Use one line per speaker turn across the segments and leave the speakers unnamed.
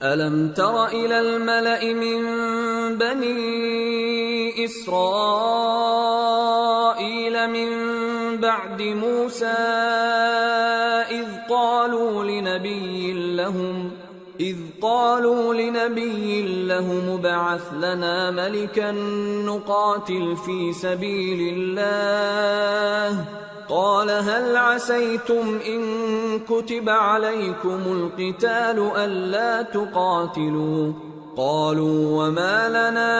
أَلَمْ تَرَ إِلَى الْمَلَإِ مِنْ بَنِي إِسْرَائِيلَ مِنْ بَعْدِ مُوسَى إِذْ قَالُوا لِنَبِيٍّ لَهُمُ ابْعَثْ لَنَا مَلِكًا نُقَاتِلْ فِي سَبِيلِ اللَّهِ قال هل عسيتم إن كتب عليكم القتال ألا تقاتلوا قالوا وما لنا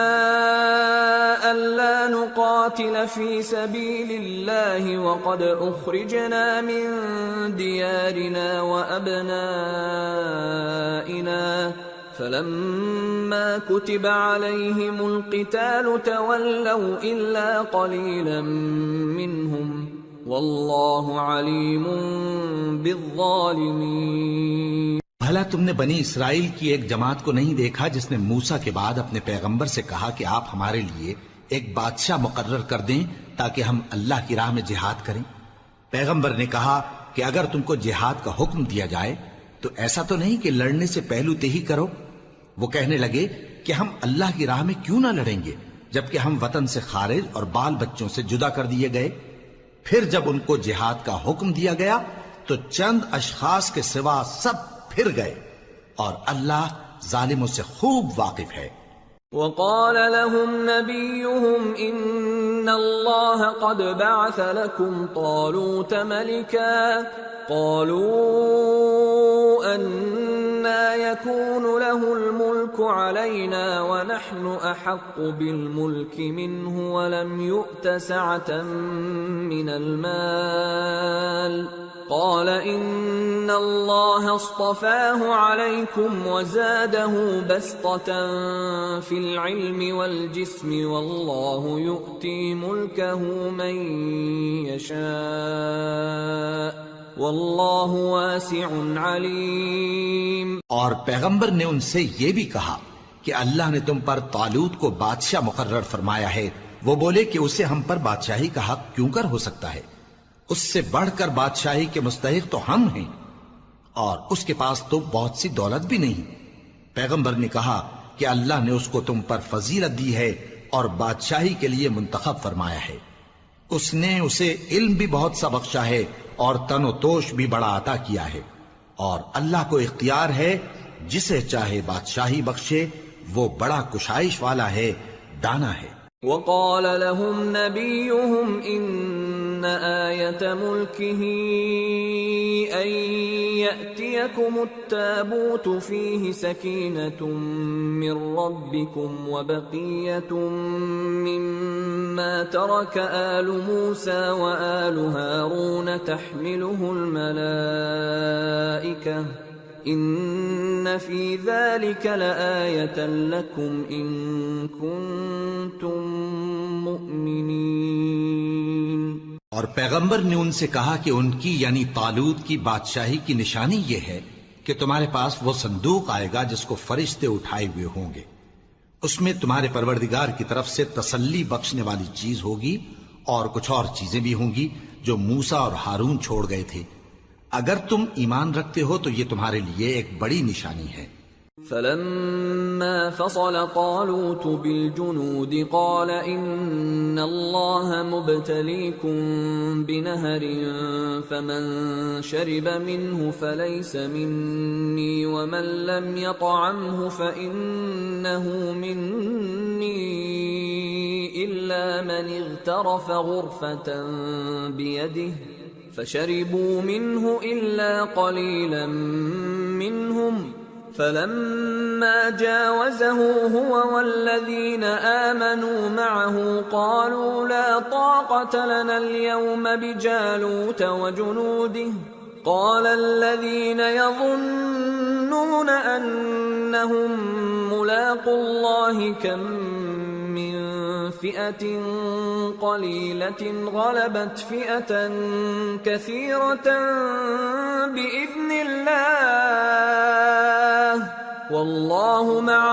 ألا نقاتل في سبيل الله وقد أخرجنا من ديارنا وأبنائنا فلما كتب عليهم القتال تولوا إلا قليلا منهم واللہ علیم بالظالمین۔
بھلا تم نے بنی اسرائیل کی ایک جماعت کو نہیں دیکھا جس نے موسیٰ کے بعد اپنے پیغمبر سے کہا کہ آپ ہمارے لیے ایک بادشاہ مقرر کر دیں تاکہ ہم اللہ کی راہ میں جہاد کریں؟ پیغمبر نے کہا کہ اگر تم کو جہاد کا حکم دیا جائے تو ایسا تو نہیں کہ لڑنے سے پہلو تہی کرو۔ وہ کہنے لگے کہ ہم اللہ کی راہ میں کیوں نہ لڑیں گے جبکہ ہم وطن سے خارج اور بال بچوں سے جدا کر دیے گئے۔ پھر جب ان کو جہاد کا حکم دیا گیا تو چند اشخاص کے سوا سب پھر گئے، اور اللہ ظالموں سے خوب واقف ہے۔
وقال لهم نبيهم إن الله قد بعث لكم طالوت ملكا قالوا أنا يكون له الملك علينا ونحن أحق بالملك منه ولم يؤت سعة من المال قال إن الله اصطفاه عليكم وزاده بسطة في العلم والجسم والله يؤتي ملكه من يشاء واللہ واسع علیم۔
اور پیغمبر نے ان سے یہ بھی کہا کہ اللہ نے تم پر طالوت کو بادشاہ مقرر فرمایا ہے۔ وہ بولے کہ اسے ہم پر بادشاہی کا حق کیوں کر ہو سکتا ہے؟ اس سے بڑھ کر بادشاہی کے مستحق تو ہم ہیں، اور اس کے پاس تو بہت سی دولت بھی نہیں۔ پیغمبر نے کہا کہ اللہ نے اس کو تم پر فضیلت دی ہے اور بادشاہی کے لیے منتخب فرمایا ہے۔ اس نے اسے علم بھی بہت سا بخشا ہے اور تن و توش بھی بڑا عطا کیا ہے، اور اللہ کو اختیار ہے جسے چاہے بادشاہی بخشے، وہ بڑا کشائش والا ہے، دانا ہے۔
وقال لهم نبيهم إن آية ملكه أن يأتيكم التابوت فيه سكينة من ربكم وبقية مما ترك آل موسى وآل هارون تحمله الملائكة ان فی ذلک لآیۃ لکم ان کنتم مؤمنین۔
اور پیغمبر نے ان سے کہا کہ ان کی یعنی طالوت کی بادشاہی کی نشانی یہ ہے کہ تمہارے پاس وہ صندوق آئے گا جس کو فرشتے اٹھائے ہوئے ہوں گے۔ اس میں تمہارے پروردگار کی طرف سے تسلی بخشنے والی چیز ہوگی اور کچھ اور چیزیں بھی ہوں گی جو موسیٰ اور ہارون چھوڑ گئے تھے۔ اگر تم ایمان رکھتے ہو تو یہ تمہارے لیے ایک بڑی نشانی ہے۔
فلما فصل طالوت بالجنود قال ان الله مبتليكم بنهر فمن شرب منه فليس مني ومن لم يطعمه فإنه مني إلا من اغترف غرفة بيده فشربوا منه إلا قليلا منهم فلما جاوزه هو والذين آمنوا معه قالوا لا طاقة لنا اليوم بجالوت وجنوده قال الذين يظنون أنهم ملاقو الله كم من فئة قليلة غلبت فئة كثيرة بإذن الله واللہ مع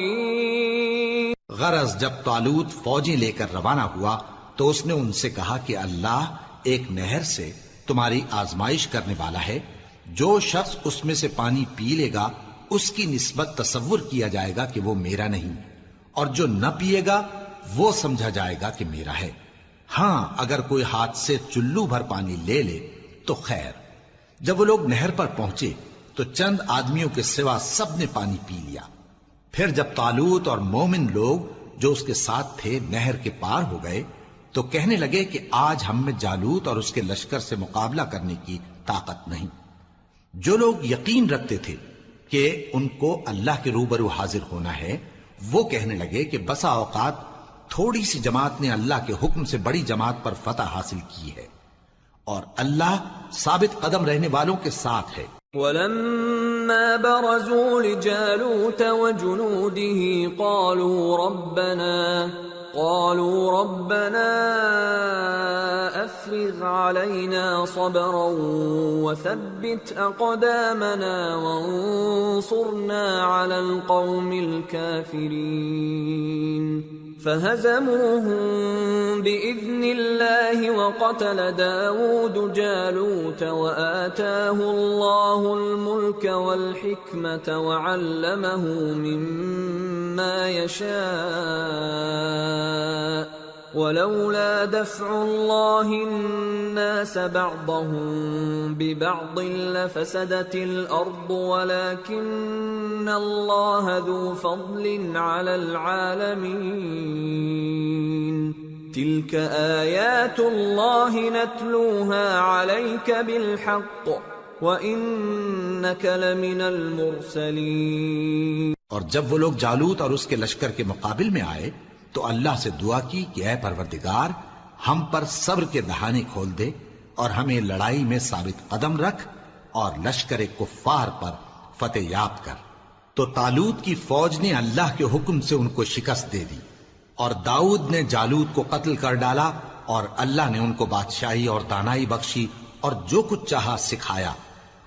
الصابرین۔
غرض جب طالوت فوجیں لے کر روانہ ہوا تو اس نے ان سے کہا کہ اللہ ایک نہر سے تمہاری آزمائش کرنے والا ہے، جو شخص اس میں سے پانی پی لے گا اس کی نسبت تصور کیا جائے گا کہ وہ میرا نہیں، اور جو نہ پیے گا وہ سمجھا جائے گا کہ میرا ہے۔ ہاں اگر کوئی ہاتھ سے چلو بھر پانی لے لے تو خیر۔ جب وہ لوگ نہر پر پہنچے تو چند آدمیوں کے سوا سب نے پانی پی لیا۔ پھر جب طالوت اور مومن لوگ جو اس کے ساتھ تھے نہر کے پار ہو گئے تو کہنے لگے کہ آج ہم میں جالوت اور اس کے لشکر سے مقابلہ کرنے کی طاقت نہیں۔ جو لوگ یقین رکھتے تھے کہ ان کو اللہ کے روبرو حاضر ہونا ہے، وہ کہنے لگے کہ بسا اوقات تھوڑی سی جماعت نے اللہ کے حکم سے بڑی جماعت پر فتح حاصل کی ہے، اور اللہ ثابت قدم رہنے والوں کے ساتھ ہے۔
وَلَمَّا بَرَزُوا لِجَالُوتَ وَجُنُودِهِ قالوا ربنا افرغ علينا صبرا وثبت اقدامنا وانصرنا على القوم الكافرين فهزموهم باذن الله وقتل داود جالوت وآتاه الله الملك والحكمة وعلمه مما يشاء ولولا دفع الله الناس بعضهم ببعض لفسدت الأرض ولكن الله ذو فضل على العالمين تلك آيات الله نتلوها عليك بالحق وإنك لمن المرسلين۔
اور جب وہ لوگ جالوت اور اس کے لشکر کے مقابل میں آئے تو اللہ سے دعا کی کہ اے پروردگار ہم پر صبر کے دہانے کھول دے اور ہمیں لڑائی میں ثابت قدم رکھ اور لشکر کفار پر فتح یاب کر۔ تو طالوت کی فوج نے اللہ کے حکم سے ان کو شکست دے دی، اور داؤد نے جالوت کو قتل کر ڈالا، اور اللہ نے ان کو بادشاہی اور دانائی بخشی اور جو کچھ چاہا سکھایا۔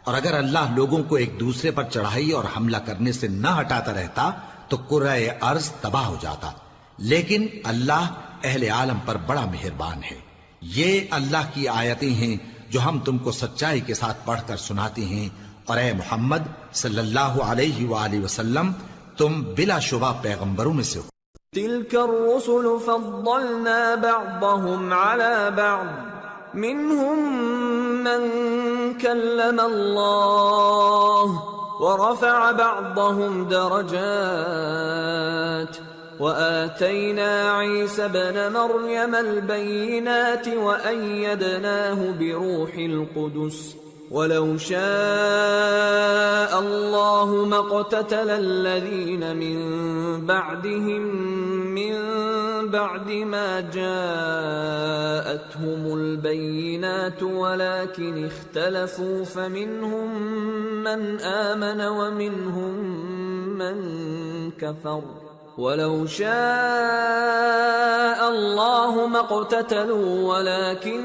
اور اگر اللہ لوگوں کو ایک دوسرے پر چڑھائی اور حملہ کرنے سے نہ ہٹاتا رہتا تو کرۂ ارض تباہ ہو جاتا، لیکن اللہ اہل عالم پر بڑا مہربان ہے۔ یہ اللہ کی آیتیں ہیں جو ہم تم کو سچائی کے ساتھ پڑھ کر سناتے ہیں، اور اے محمد صلی اللہ علیہ وآلہ وسلم تم بلا شبہ پیغمبروں میں سے ہو۔
تلك الرسل فضلنا بعضهم على بعض منهم من كلم الله ورفع بعضهم درجات وآتينا عيسى ابن مريم البينات وأيدناه بروح القدس ولو شاء الله ما اقتتل الذين من بعدهم من بعد ما جاءتهم البينات ولكن اختلفوا فمنهم من آمن ومنهم من كفر ولو شاء الله ما اقتتلوا ولكن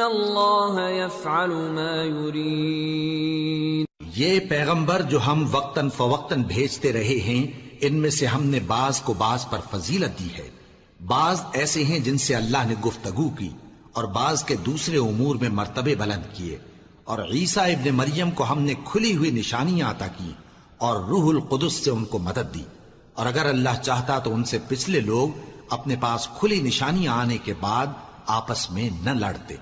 اللہ یفعل ما یرید۔
یہ پیغمبر جو ہم وقتاً فوقتاً بھیجتے رہے ہیں، ان میں سے ہم نے بعض کو بعض پر فضیلت دی ہے۔ بعض ایسے ہیں جن سے اللہ نے گفتگو کی، اور بعض کے دوسرے امور میں مرتبے بلند کیے، اور عیسیٰ ابن مریم کو ہم نے کھلی ہوئی نشانیاں عطا کی اور روح القدس سے ان کو مدد دی، اور اگر اللہ چاہتا تو ان سے پچھلے لوگ اپنے پاس کھلی نشانیاں آنے کے بعد آپس میں نہ لڑتے،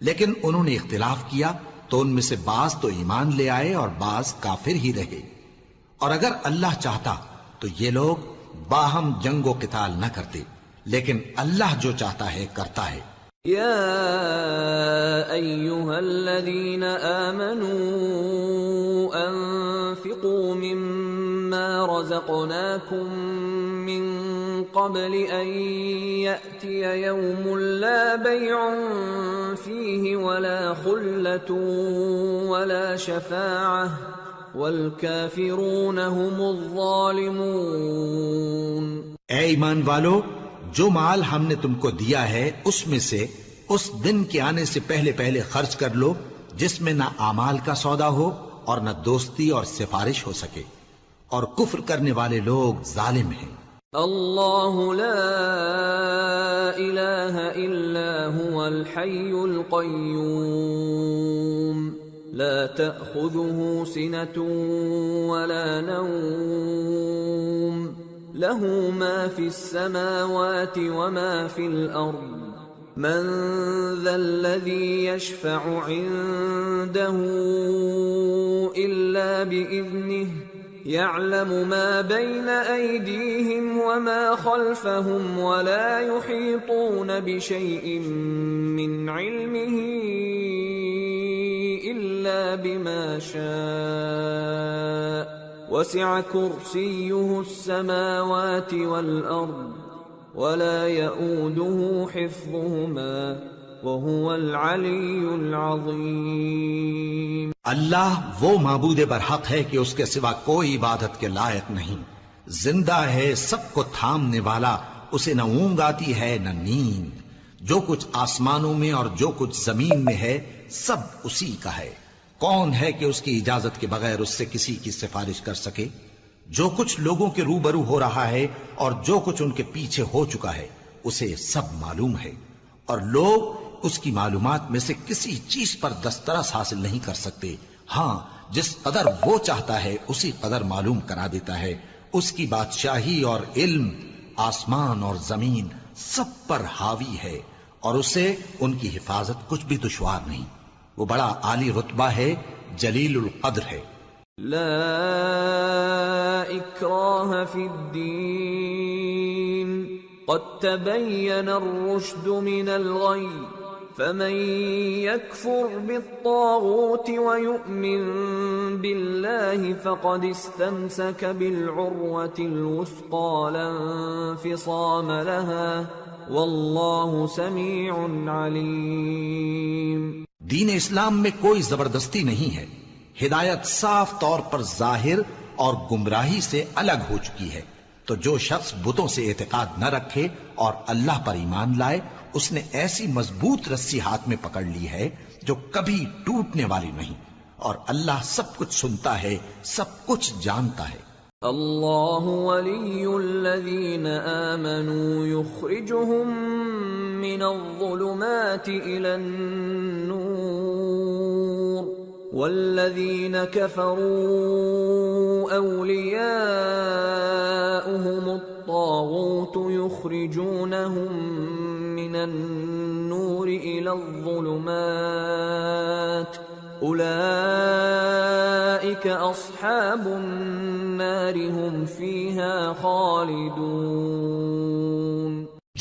لیکن انہوں نے اختلاف کیا تو ان میں سے بعض تو ایمان لے آئے اور بعض کافر ہی رہے۔ اور اگر اللہ چاہتا تو یہ لوگ باہم جنگ و قتال نہ کرتے، لیکن اللہ جو چاہتا ہے کرتا ہے۔
یا ایھا الذین آمنوا انفقوا مما رزقناکم من قبل ان یأتی یوم لا بیع فیہ ولا خلة ولا شفاعة والکافرون هم الظالمون۔
اے ایمان والو، جو مال ہم نے تم کو دیا ہے اس میں سے اس دن کے آنے سے پہلے پہلے خرچ کر لو جس میں نہ اعمال کا سودا ہو اور نہ دوستی اور سفارش ہو سکے، اور کفر کرنے والے لوگ ظالم ہیں۔
اللہ لا الہ الا هو الحی القیوم لا تأخذه سنة ولا نوم له ما في السماوات وما في الأرض من ذا الذي يشفع عنده إلا بإذنه يعلم ما بين أيديهم وما خلفهم ولا يحيطون بشيء من علمه إلا بما شاء وسع كرسيه السماوات والأرض ولا يؤوده حفظهما وهو العلی العظیم۔
اللہ وہ معبود برحق ہے کہ اس کے سوا کوئی عبادت کے لائق نہیں، زندہ ہے، سب کو تھامنے والا، اسے نہ اونگ آتی ہے نہ نیند، جو کچھ آسمانوں میں اور جو کچھ زمین میں ہے سب اسی کا ہے۔ کون ہے کہ اس کی اجازت کے بغیر اس سے کسی کی سفارش کر سکے؟ جو کچھ لوگوں کے روبرو ہو رہا ہے اور جو کچھ ان کے پیچھے ہو چکا ہے اسے سب معلوم ہے، اور لوگ اس کی معلومات میں سے کسی چیز پر دسترس حاصل نہیں کر سکتے، ہاں جس قدر وہ چاہتا ہے اسی قدر معلوم کرا دیتا ہے۔ اس کی بادشاہی اور علم آسمان اور زمین سب پر حاوی ہے، اور اسے ان کی حفاظت کچھ بھی دشوار نہیں۔ وہ بڑا عالی رتبہ ہے، جلیل القدر ہے۔
لا اکراہ فی الدین قد تبین الرشد من الغی فمن يكفر بالطاغوت ويؤمن بالله فقد استمسك بالعروة الوثقى لا انفصام لها والله سميع عليم۔
دین اسلام میں کوئی زبردستی نہیں ہے، ہدایت صاف طور پر ظاہر اور گمراہی سے الگ ہو چکی ہے، تو جو شخص بتوں سے اعتقاد نہ رکھے اور اللہ پر ایمان لائے اس نے ایسی مضبوط رسی ہاتھ میں پکڑ لی ہے جو کبھی ٹوٹنے والی نہیں، اور اللہ سب کچھ سنتا ہے، سب کچھ جانتا ہے۔
اللہ ولی الذین آمنوا یخرجهم من الظلمات الى النور والذین کفروا اولیاؤهم الطاغوت یخرجونهم من النور الى الظلمات اولئک اصحاب النار هم فیہا خالدون۔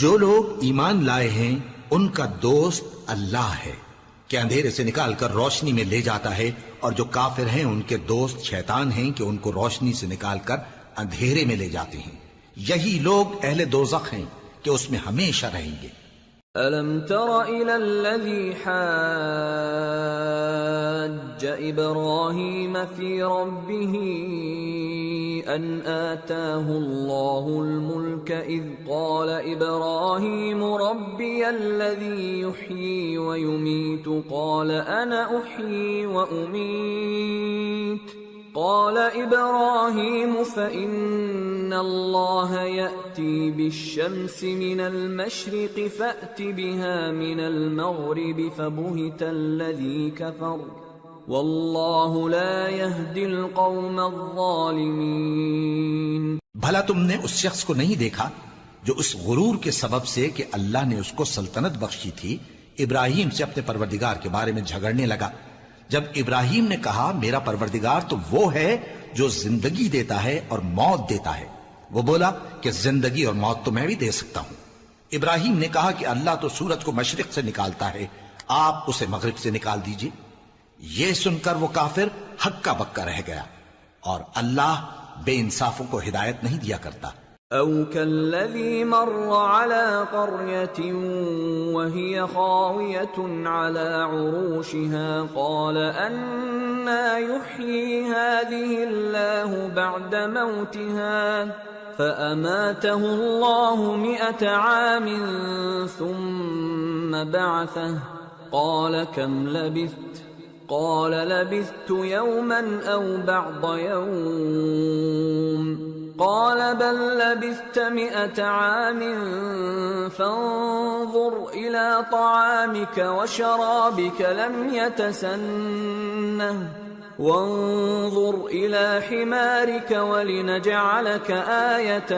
جو لوگ ایمان لائے ہیں ان کا دوست اللہ ہے کہ اندھیرے سے نکال کر روشنی میں لے جاتا ہے، اور جو کافر ہیں ان کے دوست شیطان ہیں کہ ان کو روشنی سے نکال کر اندھیرے میں لے جاتے ہیں۔ یہی لوگ اہل دوزخ ہیں کہ اس میں ہمیشہ رہیں گے۔
أَلَمْ تَرَ إِلَى الَّذِي حَاجَّ إِبْرَاهِيمَ فِي رَبِّهِ أَنْ آتَاهُ اللَّهُ الْمُلْكَ إِذْ قَالَ إِبْرَاهِيمُ رَبِّيَ الَّذِي يُحْيِي وَيُمِيتُ قَالَ أَنَا أُحْيِي وَأُمِيتُ قال إبراهيم فإن الله يأتي بالشمس من المشرق فأت بها من المغرب فبهت الذي كفر والله لا يهدي القوم الظالمين۔
بھلا تم نے اس شخص کو نہیں دیکھا جو اس غرور کے سبب سے کہ اللہ نے اس کو سلطنت بخشی تھی ابراہیم سے اپنے پروردگار کے بارے میں جھگڑنے لگا؟ جب ابراہیم نے کہا میرا پروردگار تو وہ ہے جو زندگی دیتا ہے اور موت دیتا ہے، وہ بولا کہ زندگی اور موت تو میں بھی دے سکتا ہوں۔ ابراہیم نے کہا کہ اللہ تو سورج کو مشرق سے نکالتا ہے، آپ اسے مغرب سے نکال دیجئے۔ یہ سن کر وہ کافر ہکا بکا رہ گیا، اور اللہ بے انصافوں کو ہدایت نہیں دیا کرتا۔
او كالذي مر على قرية وهي خاوية على عروشها قال أنى يحيي هذه الله بعد موتها فأماته الله 100 عام ثم بعثه قال كم لبثت قال لبثت يوما أو بعض يوم قال بل لبثت 100 عام فانظر إلى طعامك وشرابك لم يتسنه وانظر إلى حمارك ولنجعلك آية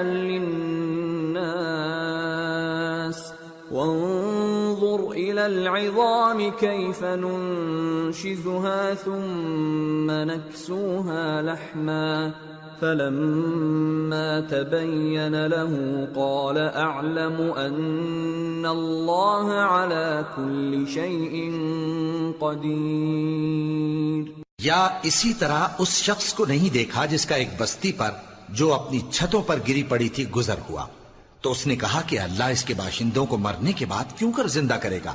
للناس وانظر إلى العظام كيف ننشزها ثم نكسوها لحما فلما تبين له قال أعلم أن الله على كل شيء قدير.
یا اسی طرح اس شخص کو نہیں دیکھا جس کا ایک بستی پر جو اپنی چھتوں پر گری پڑی تھی گزر ہوا، تو اس نے کہا کہ اللہ اس کے باشندوں کو مرنے کے بعد کیوں کر زندہ کرے گا؟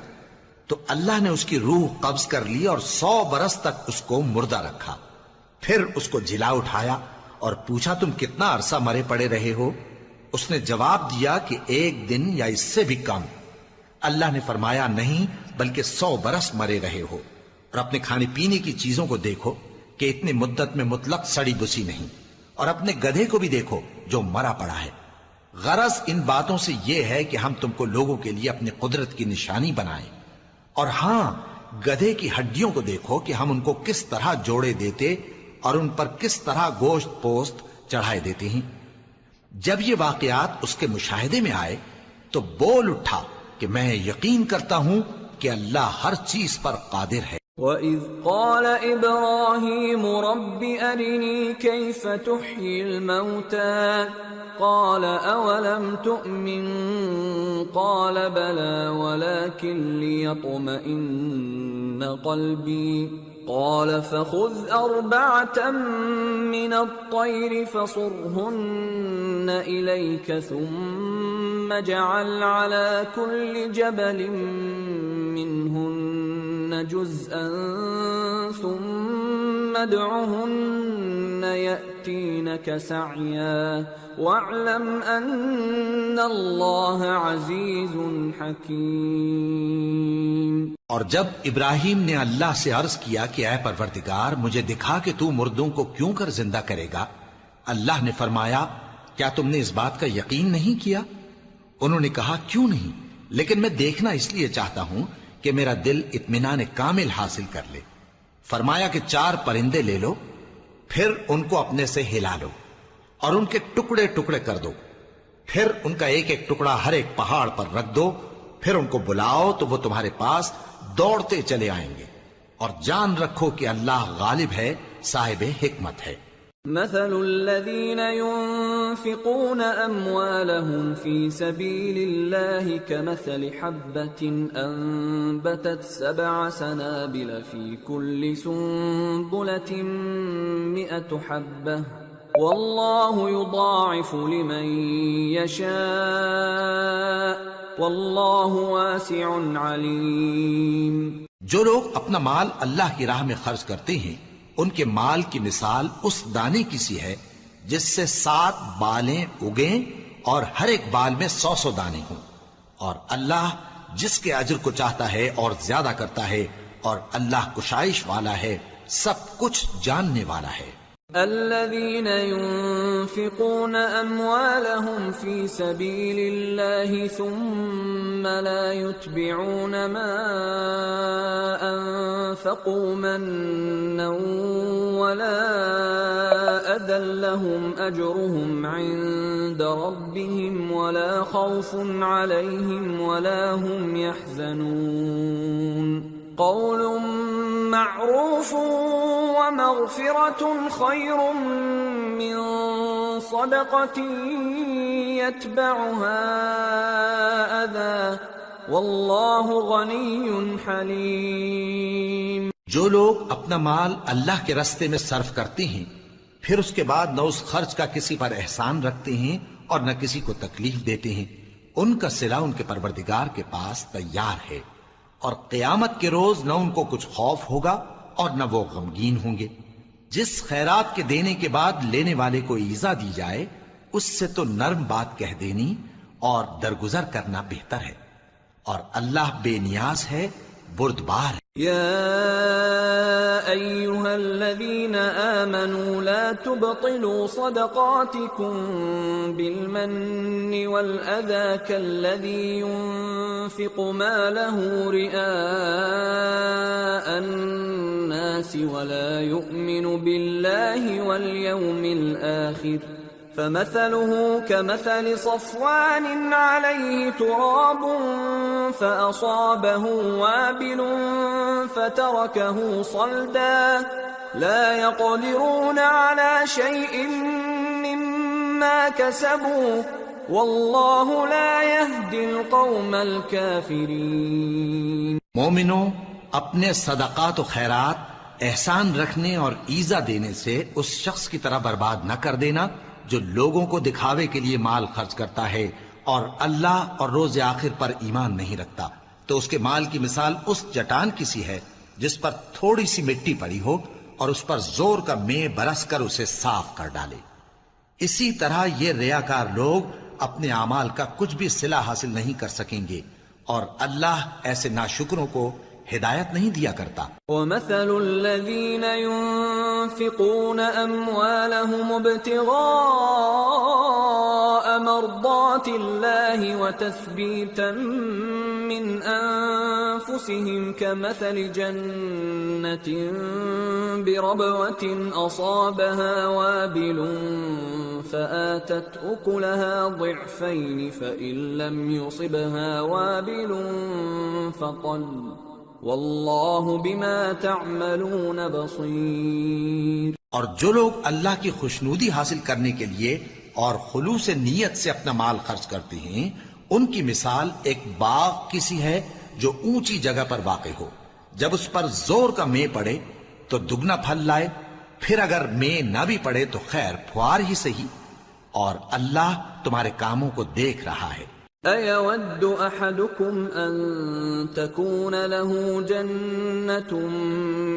تو اللہ نے اس کی روح قبض کر لی اور 100 برس تک اس کو مردہ رکھا. پھر اس کو جلا اٹھایا اور پوچھا تم کتنا عرصہ مرے پڑے رہے ہو؟ اس نے جواب دیا کہ 1 دن یا اس سے بھی کم. اللہ نے فرمایا نہیں بلکہ 100 برس مرے رہے ہو. اور اپنے کھانے پینے کی چیزوں کو دیکھو کہ اتنی مدت میں مطلق سڑی بسی نہیں، اور اپنے گدھے کو بھی دیکھو جو مرا پڑا ہے. غرض ان باتوں سے یہ ہے کہ ہم تم کو لوگوں کے لیے اپنی قدرت کی نشانی بنائیں. اور ہاں، گدھے کی ہڈیوں کو دیکھو کہ ہم ان کو کس طرح جوڑے دیتے اور ان پر کس طرح گوشت پوست چڑھائے دیتے ہیں. جب یہ واقعات اس کے مشاہدے میں آئے تو بول اٹھا کہ میں یقین کرتا ہوں کہ اللہ ہر چیز پر قادر ہے.
وَإِذْ قَالَ إِبْرَاهِيمُ رَبِّ أَرِنِي كَيْفَ تُحْيِي الْمَوْتَى قَالَ أَوَلَمْ تُؤْمِنْ قَالَ بَلَى وَلَكِنْ لِيَطْمَئِنَّ قَلْبِي قَالَ فَخُذْ 4 مِنَ الطَّيْرِ فَصُرْهُنَّ إِلَيْكَ ثُمَّ اجْعَلْ عَلَى كُلِّ جَبَلٍ مِّنْهُنَّ جُزْءًا ثُمَّ ادْعُهُنَّ يَأْتِينَكَ سَعْيًا وَاعْلَمْ أَنَّ اللَّهَ عَزِيزٌ حَكِيمٌ.
اور جب ابراہیم نے اللہ سے عرض کیا کہ اے پروردگار مجھے دکھا کہ تو مردوں کو کیوں کر زندہ کرے گا، اللہ نے فرمایا کیا تم نے اس بات کا یقین نہیں کیا؟ انہوں نے کہا کیوں نہیں، لیکن میں دیکھنا اس لیے چاہتا ہوں کہ میرا دل اطمینان کامل حاصل کر لے. فرمایا کہ 4 پرندے لے لو، پھر ان کو اپنے سے ہلا لو اور ان کے ٹکڑے ٹکڑے کر دو، پھر ان کا ایک ایک ٹکڑا ہر ایک پہاڑ پر رکھ دو، پھر ان کو بلاؤ تو وہ تمہارے پاس دوڑتے چلے آئیں گے. اور جان رکھو کہ اللہ غالب ہے، صاحب حکمت ہے.
مثل الذين ينفقون أموالهم في سبيل الله كمثل حبة أنبتت 7 سنابل في كل سنبلة 100 حبة والله يضاعف لمن يشاء والله واسع عليم.
جو لوگ اپنا مال اللہ کی راہ میں خرچ کرتے ہیں ان کے مال کی مثال اس دانے کی سی ہے جس سے 7 بالیں اگیں اور ہر ایک بال میں 100 دانے ہوں. اور اللہ جس کے اجر کو چاہتا ہے اور زیادہ کرتا ہے، اور اللہ کشائش والا ہے، سب کچھ جاننے والا ہے.
الذين ينفقون أموالهم في سبيل الله ثم لا يتبعون ما أنفقوا منا ولا أذى لهم أجرهم عند ربهم ولا خوف عليهم ولا هم يحزنون. قول معروف ومغفرة خير من صدقة يتبعها أذى والله غني حليم.
جو لوگ اپنا مال اللہ کے راستے میں صرف کرتے ہیں پھر اس کے بعد نہ اس خرچ کا کسی پر احسان رکھتے ہیں اور نہ کسی کو تکلیف دیتے ہیں، ان کا صلہ ان کے پروردگار کے پاس تیار ہے، اور قیامت کے روز نہ ان کو کچھ خوف ہوگا اور نہ وہ غمگین ہوں گے. جس خیرات کے دینے کے بعد لینے والے کو ایذا دی جائے اس سے تو نرم بات کہہ دینی اور درگزر کرنا بہتر ہے، اور اللہ بے نیاز ہے، بردبار ہے.
يا أيها الذين آمنوا لا تبطلوا صدقاتكم بالمن والأذى كالذي ينفق ماله رئاء الناس الناس ولا يؤمن بالله واليوم الآخر فمثله كمثل صفوان عليه تراب فأصابه وابل فتركه صلدا لا يقدرون على شيء مما كسبوا والله لا يهدي القوم الكافرين.
مومنوں، اپنے صدقات و خیرات احسان رکھنے اور ایذا دینے سے اس شخص کی طرح برباد نہ کر دینا جو لوگوں کو دکھاوے کے لیے مال خرچ کرتا ہے اور اللہ اور روز آخر پر ایمان نہیں رکھتا. تو اس کے مال کی مثال اس چٹان کی سی ہے جس پر تھوڑی سی مٹی پڑی ہو اور اس پر زور کا مے برس کر اسے صاف کر ڈالے. اسی طرح یہ ریاکار لوگ اپنے اعمال کا کچھ بھی صلہ حاصل نہیں کر سکیں گے اور اللہ ایسے ناشکروں کو ہدایت نہیں دیا کرتا.
وَمَثَلُ الَّذِينَ يُنفِقُونَ أَمْوَالَهُمُ ابْتِغَاءَ مَرْضَاتِ اللَّهِ وَتَثْبِيتًا مِّنْ أَنفُسِهِمْ كَمَثَلِ جَنَّةٍ بِرَبْوَةٍ أَصَابَهَا وَابِلٌ فَآتَتْ أُكُلَهَا ضِعْفَيْنِ فَإِن لَّمْ يُصِبْهَا وَابِلٌ فَطَلٌّ واللہ بما تعملون بصیر. اور
جو لوگ اللہ کی خوشنودی حاصل کرنے کے لیے اور خلوص نیت سے اپنا مال خرچ کرتے ہیں ان کی مثال ایک باغ کسی ہے جو اونچی جگہ پر واقع ہو. جب اس پر زور کا مے پڑے تو دگنا پھل لائے، پھر اگر مے نہ بھی پڑے تو خیر پھوار ہی صحیح، اور اللہ تمہارے کاموں کو دیکھ رہا ہے.
أَيَوَدُّ أَحَدُكُمْ أَن تَكُونَ لَهُ جَنَّةٌ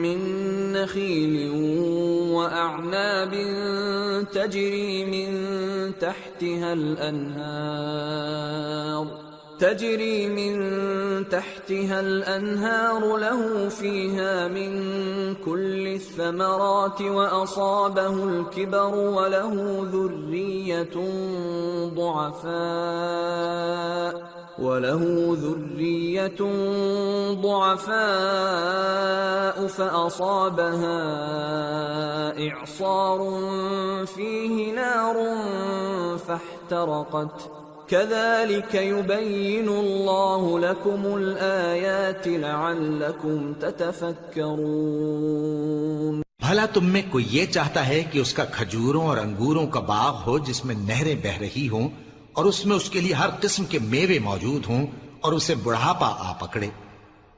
مِّن نَّخِيلٍ وَأَعْنَابٍ تَجْرِي مِن تحتها الأنهار له فيها من كل الثمرات وأصابه الكبر وله ذرية ضعفاء فأصابها إعصار فيه نار فاحترقت كذلك يبين الله لكم الآيات لعلكم تتفكرون.
بھلا تم میں کوئی یہ چاہتا ہے کہ اس کا کھجوروں اور انگوروں کا باغ ہو جس میں نہریں بہ رہی ہوں اور اس میں اس کے لیے ہر قسم کے میوے موجود ہوں اور اسے بڑھاپا آ پکڑے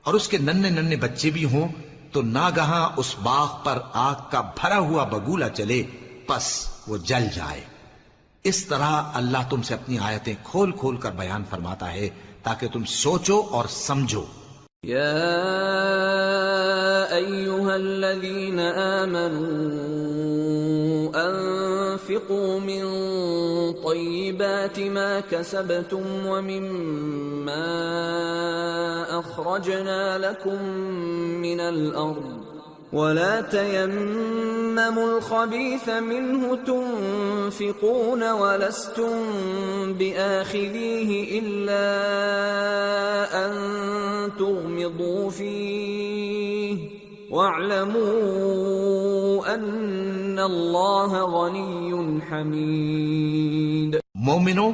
اور اس کے ننھے ننھے بچے بھی ہوں تو ناگہاں اس باغ پر آگ کا بھرا ہوا بگولا چلے پس وہ جل جائے. اس طرح اللہ تم سے اپنی آیتیں کھول کھول کر بیان فرماتا ہے تاکہ تم سوچو اور سمجھو.
یا ایھا الذین آمنوا انفقوا من طیبات ما کسبتم ومما اخرجنا لکم من الارض ولا تيمموا الخبيث منه تنفقون ولستم بآخذيه إلا أن تغمضوا فيه واعلموا أن الله غني حميد.
مومنو،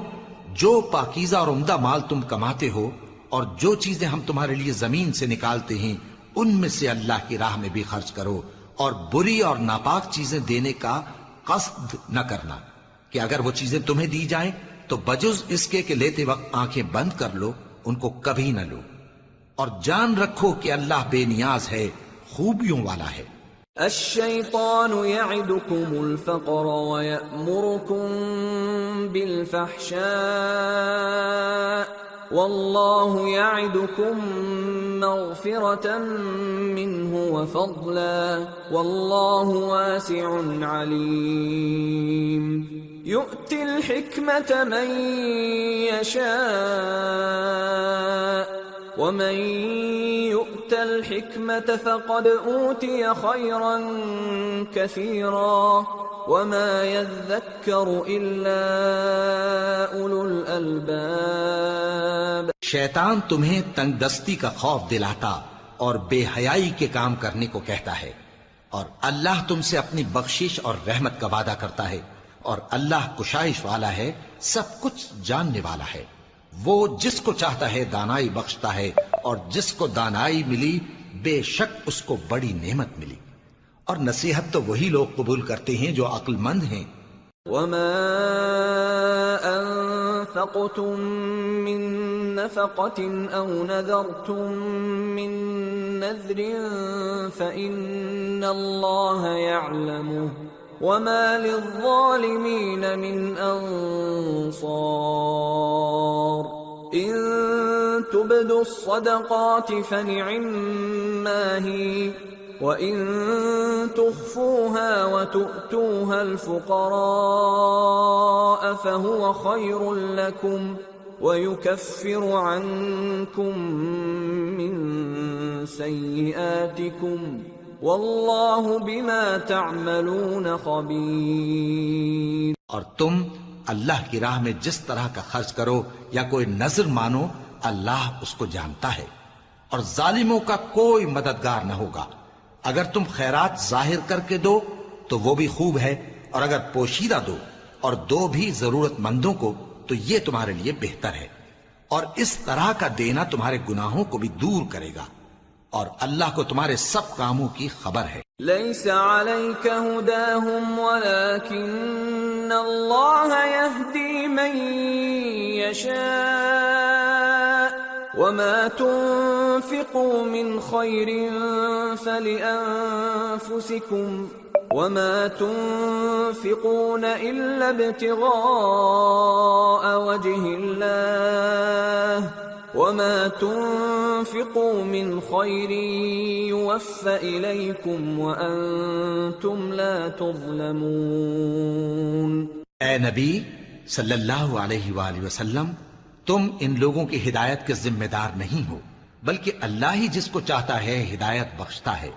جو پاکیزہ اور عمدہ مال تم کماتے ہو اور جو چیزیں ہم تمہارے لیے زمین سے نکالتے ہیں ان میں سے اللہ کی راہ میں بھی خرچ کرو اور بری اور ناپاک چیزیں دینے کا قصد نہ کرنا کہ اگر وہ چیزیں تمہیں دی جائیں تو بجز اس کے کہ لیتے وقت آنکھیں بند کر لو ان کو کبھی نہ لو، اور جان رکھو کہ اللہ بے نیاز ہے، خوبیوں والا ہے.
الشیطان یعدکم الفقر ویأمرکم بالفحشاء واللہ یعدکم مغفرة منہ وفضلا واللہ واسع علیم. یؤتی الحکمة من یشاء ومن یؤت الحکمة فقد اوتی خیرا کثیرا وما يذكر الا اولو الالباب.
شیطان تمہیں تنگ دستی کا خوف دلاتا اور بے حیائی کے کام کرنے کو کہتا ہے، اور اللہ تم سے اپنی بخشش اور رحمت کا وعدہ کرتا ہے، اور اللہ کشائش والا ہے، سب کچھ جاننے والا ہے۔ وہ جس کو چاہتا ہے دانائی بخشتا ہے، اور جس کو دانائی ملی بے شک اس کو بڑی نعمت ملی، اور نصیحت تو وہی لوگ قبول کرتے ہیں جو عقل مند ہیں۔
وما أنفقتم من نفقة أو نذرتم من نذر فإن الله يعلمه وما للظالمين من أنصار إن تبدوا الصدقات فنعما هي وَإِن تُخْفُوهَا وَتُؤْتُوهَا الْفُقَرَاءَ فَهُوَ خَيْرٌ لَكُمْ وَيُكَفِّرُ عَنكُم مِّن سَيِّئَاتِكُمْ وَاللَّهُ بِمَا تَعْمَلُونَ خَبِيرٌ۔
اور تم اللہ کی راہ میں جس طرح کا خرچ کرو یا کوئی نذر مانو، اللہ اس کو جانتا ہے، اور ظالموں کا کوئی مددگار نہ ہوگا۔ اگر تم خیرات ظاہر کر کے دو تو وہ بھی خوب ہے، اور اگر پوشیدہ دو اور دو بھی ضرورت مندوں کو تو یہ تمہارے لیے بہتر ہے، اور اس طرح کا دینا تمہارے گناہوں کو بھی دور کرے گا، اور اللہ کو تمہارے سب کاموں کی خبر ہے۔
ليس عليك هداهم ولكن الله يهدي من يشاء وما تنفقوا من خير فلأنفسكم وما تنفقون إلا ابتغاء وجه الله وما تنفقوا من خير يوفى إليكم وأنتم لا تظلمون۔
اے نبی صلی اللہ علیہ وآلہ وسلم، تم ان لوگوں کی ہدایت کے ذمہ دار نہیں ہو، بلکہ اللہ ہی جس کو چاہتا ہے ہدایت بخشتا ہے۔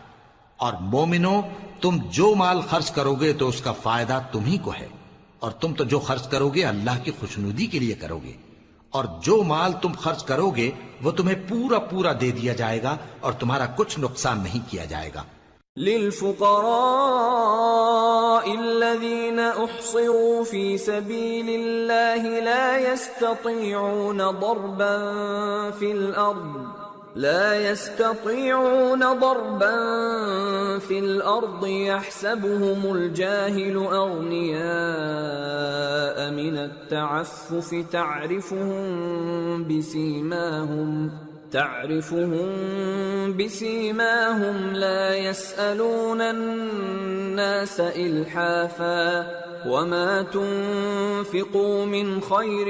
اور مومنو، تم جو مال خرچ کرو گے تو اس کا فائدہ تمہیں کو ہے، اور تم تو جو خرچ کرو گے اللہ کی خوشنودی کے لیے کرو گے، اور جو مال تم خرچ کرو گے وہ تمہیں پورا پورا دے دیا جائے گا، اور تمہارا کچھ نقصان نہیں کیا جائے گا۔
للفقراء الذين احصروا في سبيل الله لا يستطيعون ضربا في الأرض يحسبهم الجاهل أغنياء من التعفف تعرفهم بسيماهم لا يسألون الناس إلحافا وما تنفقوا من خير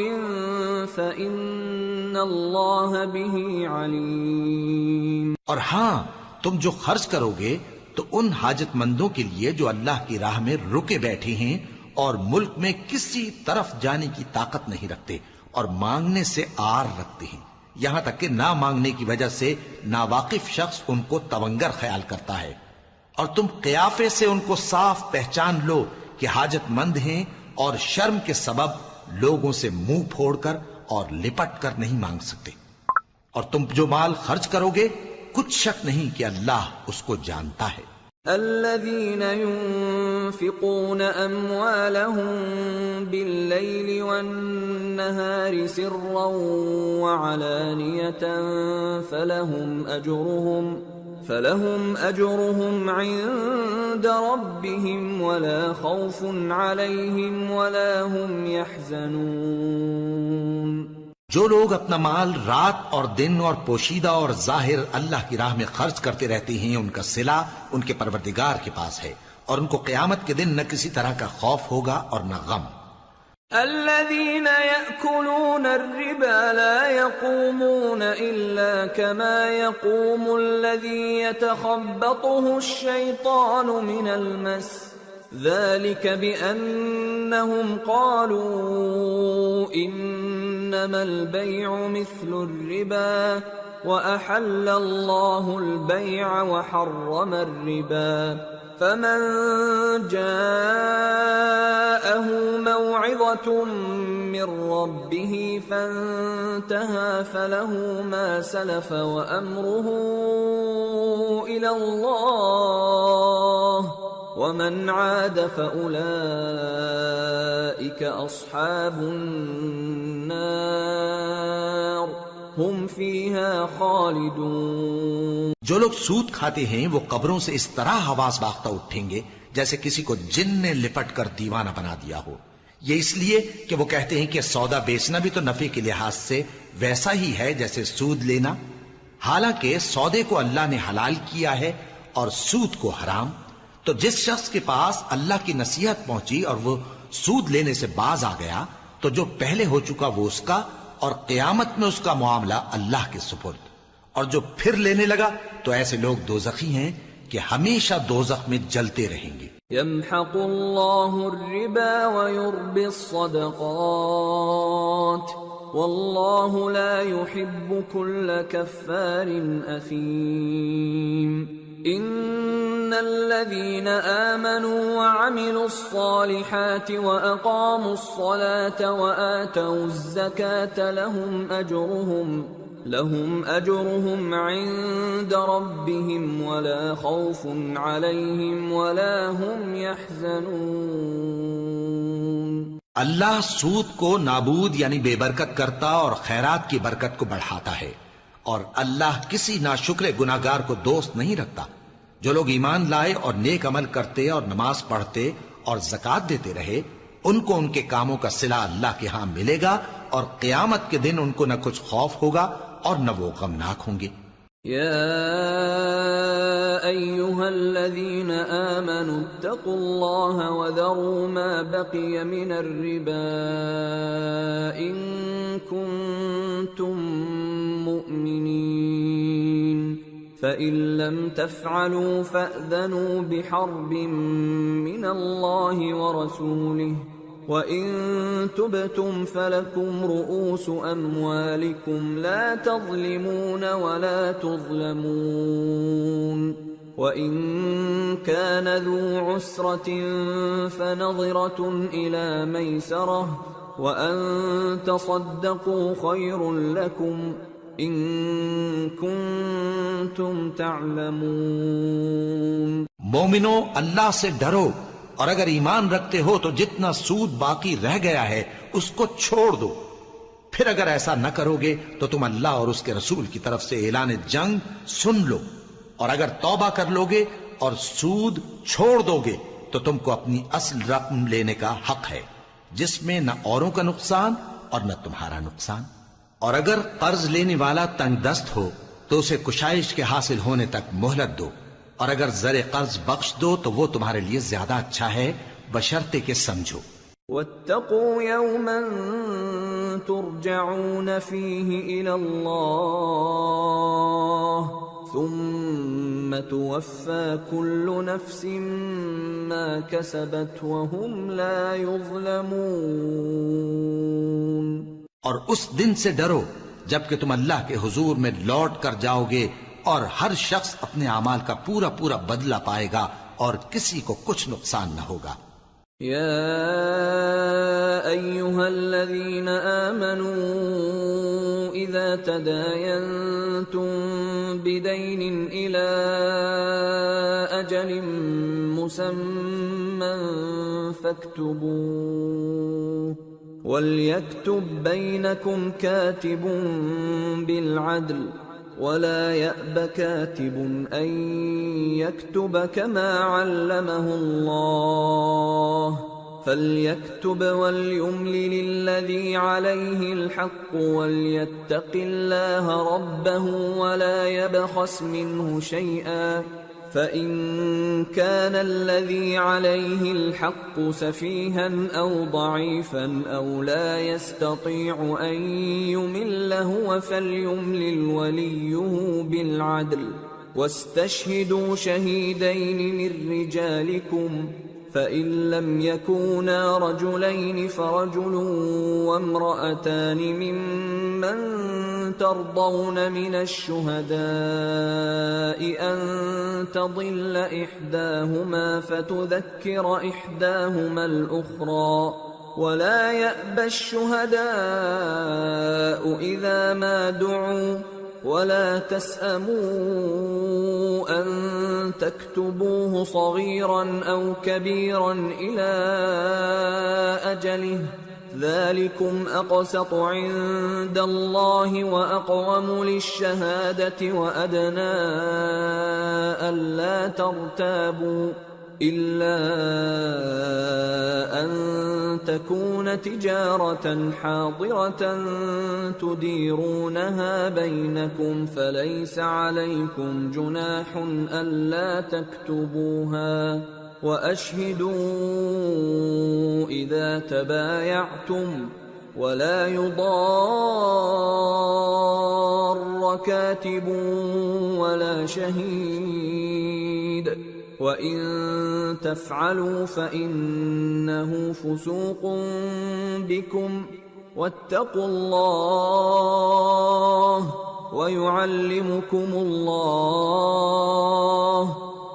فإن الله به عليم۔
اور ہاں، تم جو خرچ کرو گے تو ان حاجت مندوں کے لیے جو اللہ کی راہ میں رکے بیٹھے ہیں اور ملک میں کسی طرف جانے کی طاقت نہیں رکھتے اور مانگنے سے آر رکھتے ہیں، یہاں تک کہ نہ مانگنے کی وجہ سے ناواقف شخص ان کو تونگر خیال کرتا ہے، اور تم قیافے سے ان کو صاف پہچان لو کہ حاجت مند ہیں، اور شرم کے سبب لوگوں سے منہ پھوڑ کر اور لپٹ کر نہیں مانگ سکتے۔ اور تم جو مال خرچ کرو گے کچھ شک نہیں کہ اللہ اس کو جانتا ہے۔
الذين ينفقون أموالهم بالليل والنهار سرا وعلانية فلهم أجرهم عند ربهم ولا خوف عليهم ولا هم يحزنون۔
جو لوگ اپنا مال رات اور دن اور پوشیدہ اور ظاہر اللہ کی راہ میں خرچ کرتے رہتے ہیں، ان کا صلہ ان کے پروردگار کے پاس ہے، اور ان کو قیامت کے دن نہ کسی طرح کا خوف ہوگا اور نہ غم۔
الذين يأكلون الربا لا يقومون إلا كما يقوم الذي يتخبطه الشيطان من المس ذلك بأنهم قالوا إنما البيع مثل الربا وأحل الله البيع وحرم الربا فمن جاءه موعظة من ربه فانتهى فله ما سلف وأمره إلى الله ومن عاد فأولئك أصحاب النار هم فيها خالدون۔
جو لوگ سود کھاتے ہیں وہ قبروں سے اس طرح حواس باختہ اٹھیں گے جیسے کسی کو جن نے لپٹ کر دیوانہ بنا دیا ہو، یہ اس لیے کہ وہ کہتے ہیں کہ سودا بیچنا بھی تو نفع کے لحاظ سے ویسا ہی ہے جیسے سود لینا، حالانکہ سودے کو اللہ نے حلال کیا ہے اور سود کو حرام۔ تو جس شخص کے پاس اللہ کی نصیحت پہنچی اور وہ سود لینے سے باز آ گیا تو جو پہلے ہو چکا وہ اس کا، اور قیامت میں اس کا معاملہ اللہ کے سپرد۔ اور جو پھر لینے لگا تو ایسے لوگ دوزخی ہیں کہ ہمیشہ دوزخ میں جلتے رہیں گے۔
يمحق الله الربا ويربي الصدقات والله لا يحب كل كفار أثيم۔ إن الذين آمنوا وعملوا الصالحات وأقاموا الصلاة وآتوا الزكاة لهم أجرهم عند ربهم ولا خوف عليهم ولا هم يحزنون۔
اللہ سود کو نابود یعنی بے برکت کرتا اور خیرات کی برکت کو بڑھاتا ہے، اور اللہ کسی ناشکر گناہگار کو دوست نہیں رکھتا۔ جو لوگ ایمان لائے اور نیک عمل کرتے اور نماز پڑھتے اور زکوٰۃ دیتے رہے، ان کو ان کے کاموں کا صلہ اللہ کے ہاں ملے گا، اور قیامت کے دن ان کو نہ کچھ خوف ہوگا اور نہ وہ غمناک ہوں گے۔
يا أيها الذين آمنوا اتقوا الله وذروا ما بقي من الربا إن كنتم مؤمنين فإن لم تفعلوا فأذنوا بحرب من الله ورسوله وَإِن تُبْتُمْ فَلَكُمْ رُؤُوسُ أَمْوَالِكُمْ لَا تَظْلِمُونَ وَلَا تُظْلَمُونَ وَإِن كَانَ ذُو عُسْرَةٍ فَنَظِرَةٌ إِلَى مَيْسَرَةٍ وَأَن تَصَدَّقُوا خَيْرٌ لَكُمْ إِن كُنتُمْ تَعْلَمُونَ۔
مومنو، اللہ سے ڈرو، اور اگر ایمان رکھتے ہو تو جتنا سود باقی رہ گیا ہے اس کو چھوڑ دو۔ پھر اگر ایسا نہ کرو گے تو تم اللہ اور اس کے رسول کی طرف سے اعلان جنگ سن لو، اور اگر توبہ کر لو گے اور سود چھوڑ دو گے تو تم کو اپنی اصل رقم لینے کا حق ہے، جس میں نہ اوروں کا نقصان اور نہ تمہارا نقصان۔ اور اگر قرض لینے والا تنگ دست ہو تو اسے کشائش کے حاصل ہونے تک مہلت دو، اور اگر زر قرض بخش دو تو وہ تمہارے لیے زیادہ اچھا ہے، بشرطے کہ سمجھو۔
واتقوا يوما ترجعون فيه إلى الله ثم توفى كل نفس ما كسبت وهم لا يظلمون۔
اور اس دن سے ڈرو جبکہ تم اللہ کے حضور میں لوٹ کر جاؤ گے، اور ہر شخص اپنے اعمال کا پورا پورا بدلہ پائے گا اور کسی کو کچھ نقصان نہ ہوگا۔
یا ایھا الذین آمنوا اذا تداینتم بدین الی اجل مسمى فاکتبوه وليكتب بينكم كاتب بالعدل ولا يأب كاتب أن يكتب كما علمه الله فليكتب وليملل الذي عليه الحق وليتق الله ربه ولا يبخس منه شيئا فإن كان الذي عليه الحق سفيها أو ضعيفا أو لا يستطيع أن يمل هو فليملل وليه بالعدل واستشهدوا شهيدين من رجالكم فإن لم يكونا رجلين فرجل وامرأتان ممن ترضون من الشهداء أن تضل إحداهما فتذكر إحداهما الأخرى ولا يأبى الشهداء إذا ما دعوا ولا تسأموا أن تكتبوه صغيرا أو كبيرا إلى أجله ذلكم أقسط عند الله وأقوم للشهادة وأدنى ألا ترتابوا إلا أن تكون تجارة حاضرة تديرونها بينكم فليس عليكم جناح ألا تكتبوها وأشهدوا إذا تبايعتم ولا يضار كاتب ولا شهيد وَإِن تَفْعَلُوا فَإِنَّهُ فُسُوقٌ بِكُمْ وَاتَّقُوا اللَّهَ وَيُعَلِّمُكُمُ اللَّهُ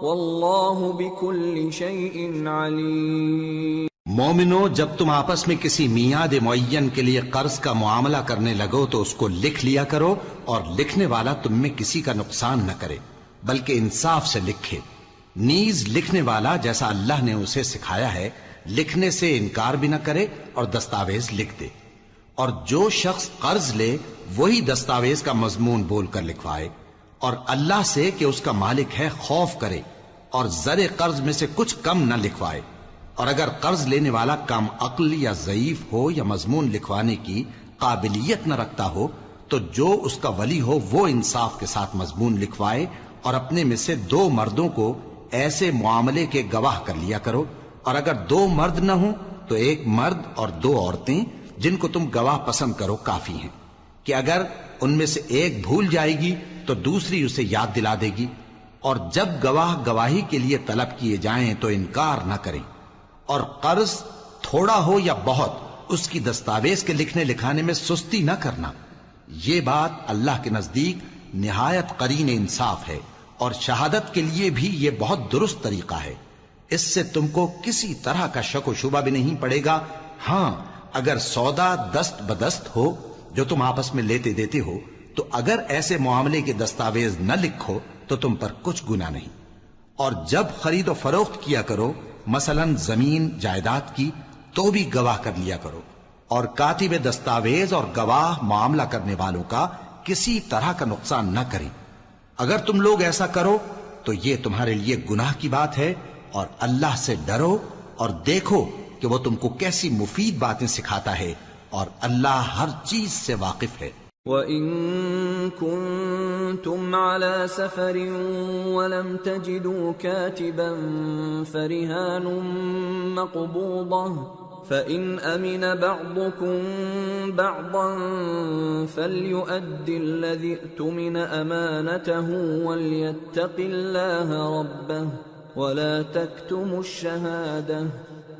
وَاللَّهُ بِكُلِّ شَيْءٍ عَلِيمٌ۔
مومنو، جب تم آپس میں کسی میعاد معین کے لیے قرض کا معاملہ کرنے لگو تو اس کو لکھ لیا کرو، اور لکھنے والا تم میں کسی کا نقصان نہ کرے بلکہ انصاف سے لکھے۔ نیز لکھنے والا جیسا اللہ نے اسے سکھایا ہے لکھنے سے انکار بھی نہ کرے اور دستاویز لکھ دے، اور جو شخص قرض لے وہی دستاویز کا مضمون بول کر لکھوائے، اور اللہ سے کہ اس کا مالک ہے خوف کرے، اور زر قرض میں سے کچھ کم نہ لکھوائے۔ اور اگر قرض لینے والا کم عقل یا ضعیف ہو یا مضمون لکھوانے کی قابلیت نہ رکھتا ہو تو جو اس کا ولی ہو وہ انصاف کے ساتھ مضمون لکھوائے، اور اپنے میں سے 2 مردوں کو ایسے معاملے کے گواہ کر لیا کرو، اور اگر 2 مرد نہ ہوں تو 1 مرد اور 2 عورتیں جن کو تم گواہ پسند کرو کافی ہیں، کہ اگر ان میں سے ایک بھول جائے گی تو دوسری اسے یاد دلا دے گی، اور جب گواہ گواہی کے لیے طلب کیے جائیں تو انکار نہ کریں، اور قرض تھوڑا ہو یا بہت اس کی دستاویز کے لکھنے لکھانے میں سستی نہ کرنا۔ یہ بات اللہ کے نزدیک نہایت قرین انصاف ہے، اور شہادت کے لیے بھی یہ بہت درست طریقہ ہے، اس سے تم کو کسی طرح کا شک و شبہ بھی نہیں پڑے گا۔ ہاں، اگر سودا دست بدست ہو جو تم آپس میں لیتے دیتے ہو تو اگر ایسے معاملے کے دستاویز نہ لکھو تو تم پر کچھ گناہ نہیں۔ اور جب خرید و فروخت کیا کرو، مثلا زمین جائیداد کی، تو بھی گواہ کر لیا کرو، اور کاتب دستاویز اور گواہ معاملہ کرنے والوں کا کسی طرح کا نقصان نہ کریں۔ اگر تم لوگ ایسا کرو تو یہ تمہارے لیے گناہ کی بات ہے، اور اللہ سے ڈرو اور دیکھو کہ وہ تم کو کیسی مفید باتیں سکھاتا ہے، اور اللہ ہر چیز سے واقف ہے۔
وَإِن كُنتُمْ عَلَى سَفَرٍ وَلَمْ تَجِدُوا كَاتِبًا فَرِهَانٌ مَّقْبُوضَةٌ فَإِنْ أَمِنَ بَعْضُكُمْ بَعْضًا فَلْيُؤَدِّ الَّذِي اؤْتُمِنَ أَمَانَتَهُ وَلْيَتَّقِ اللَّهَ رَبَّهُ وَلَا تَكْتُمُوا الشَّهَادَةَ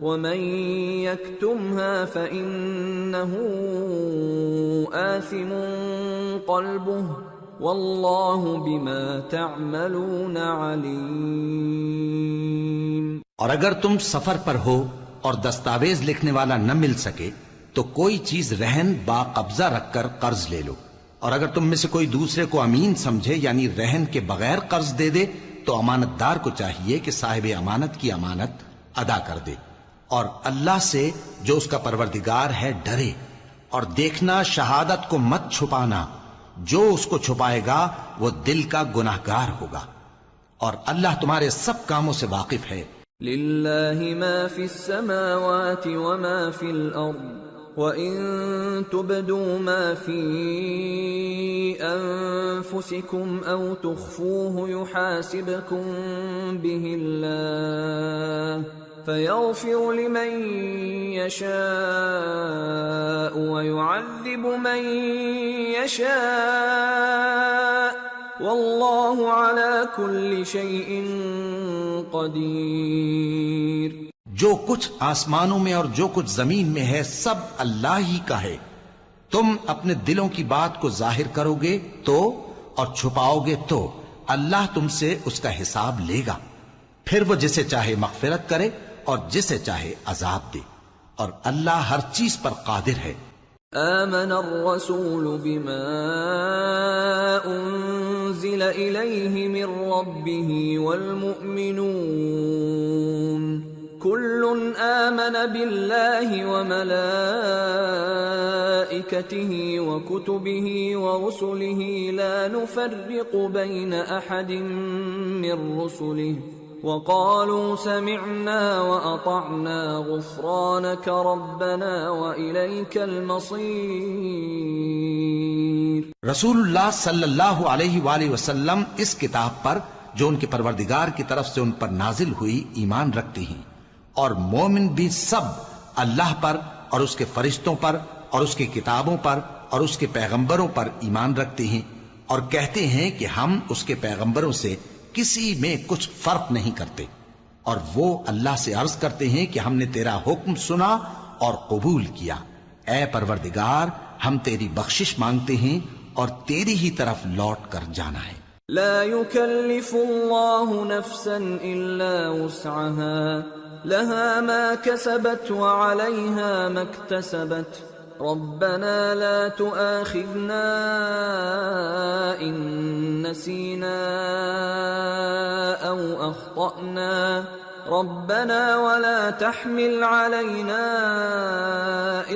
وَمَن يَكْتُمْهَا فَإِنَّهُ آثِمٌ قَلْبُهُ وَاللَّهُ بِمَا تَعْمَلُونَ عَلِيمٌ۔
اور اگر تم سفر پر ہو اور دستاویز لکھنے والا نہ مل سکے تو کوئی چیز رہن با قبضہ رکھ کر قرض لے لو، اور اگر تم میں سے کوئی دوسرے کو امین سمجھے یعنی رہن کے بغیر قرض دے دے تو امانت دار کو چاہیے کہ صاحب امانت کی امانت ادا کر دے، اور اللہ سے جو اس کا پروردگار ہے ڈرے، اور دیکھنا شہادت کو مت چھپانا، جو اس کو چھپائے گا وہ دل کا گناہگار ہوگا، اور اللہ تمہارے سب کاموں سے واقف ہے۔
لِلَّهِ مَا فِي السَّمَاوَاتِ وَمَا فِي الْأَرْضِ وَإِن تُبْدُوا مَا فِي أَنفُسِكُمْ أَوْ تُخْفُوهُ يُحَاسِبْكُم بِهِ اللَّهُ فَيَغْفِرُ لِمَن يَشَاءُ وَيُعَذِّبُ مَن يَشَاءُ وَاللَّهُ عَلَى كُلِّ شَيْءٍ قَدِيرٌ۔
جو کچھ آسمانوں میں اور جو کچھ زمین میں ہے سب اللہ ہی کا ہے. تم اپنے دلوں کی بات کو ظاہر کرو گے تو اور چھپاؤ گے تو اللہ تم سے اس کا حساب لے گا. پھر وہ جسے چاہے مغفرت کرے اور جسے چاہے عذاب دے، اور اللہ ہر چیز پر قادر ہے.
آمن الرسول بما انزل الیہ من ربہ والمؤمنون كل آمن بالله وملائكته وكتبه ورسله لا نفرق بين أحد من رسله وقالوا سمعنا وأطعنا غفرانك ربنا وإليك المصير.
رسول اللہ صلی اللہ علیہ وآلہ وسلم اس کتاب پر جو ان کے پروردگار کی طرف سے ان پر نازل ہوئی ایمان رکھتے ہیں، اور مومن بھی سب اللہ پر اور اس کے فرشتوں پر اور اس کی کتابوں پر اور اس کے پیغمبروں پر ایمان رکھتے ہیں، اور کہتے ہیں کہ ہم اس کے پیغمبروں سے کسی میں کچھ فرق نہیں کرتے، اور وہ اللہ سے عرض کرتے ہیں کہ ہم نے تیرا حکم سنا اور قبول کیا. اے پروردگار، ہم تیری بخشش مانگتے ہیں اور تیری ہی طرف لوٹ کر جانا ہے.
لا يكلف الله نفسا إلا وسعها لها ما كسبت وعليها ما اكتسبت ربنا لا تؤاخذنا إن نسينا أو أخطأنا ربنا ولا تحمل علينا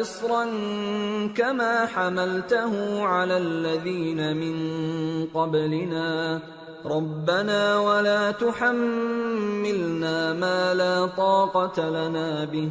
إصرا كما حملته على الذين من قبلنا ربنا ولا تحملنا ما لا طاقة لنا به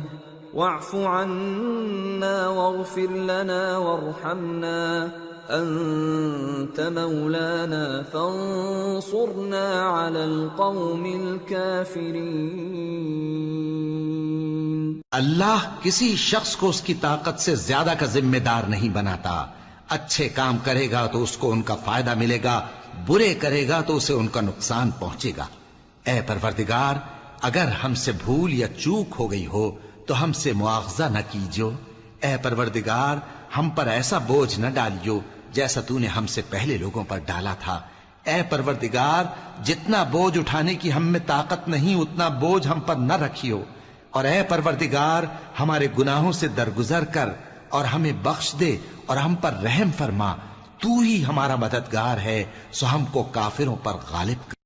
واعف عنا واغفر لنا وارحمنا أنت مولانا فانصرنا على القوم الكافرين.
اللہ کسی شخص کو اس کی طاقت سے زیادہ کا ذمہ دار نہیں بناتا. اچھے کام کرے گا تو اس کو ان کا فائدہ ملے گا، برے کرے گا تو اسے ان کا نقصان پہنچے گا. اے پروردگار، اگر ہم سے بھول یا چوک ہو گئی ہو تو ہم سے مواخذہ نہ کیجو. اے پروردگار، ہم پر ایسا بوجھ نہ ڈالیو جیسا تو نے ہم سے پہلے لوگوں پر ڈالا تھا. اے پروردگار، جتنا بوجھ اٹھانے کی ہم میں طاقت نہیں اتنا بوجھ ہم پر نہ رکھیو. اور اے پروردگار، ہمارے گناہوں سے درگزر کر اور ہمیں بخش دے اور ہم پر رحم فرما. تو ہی ہمارا مددگار ہے، سو ہم کو کافروں پر غالب کر.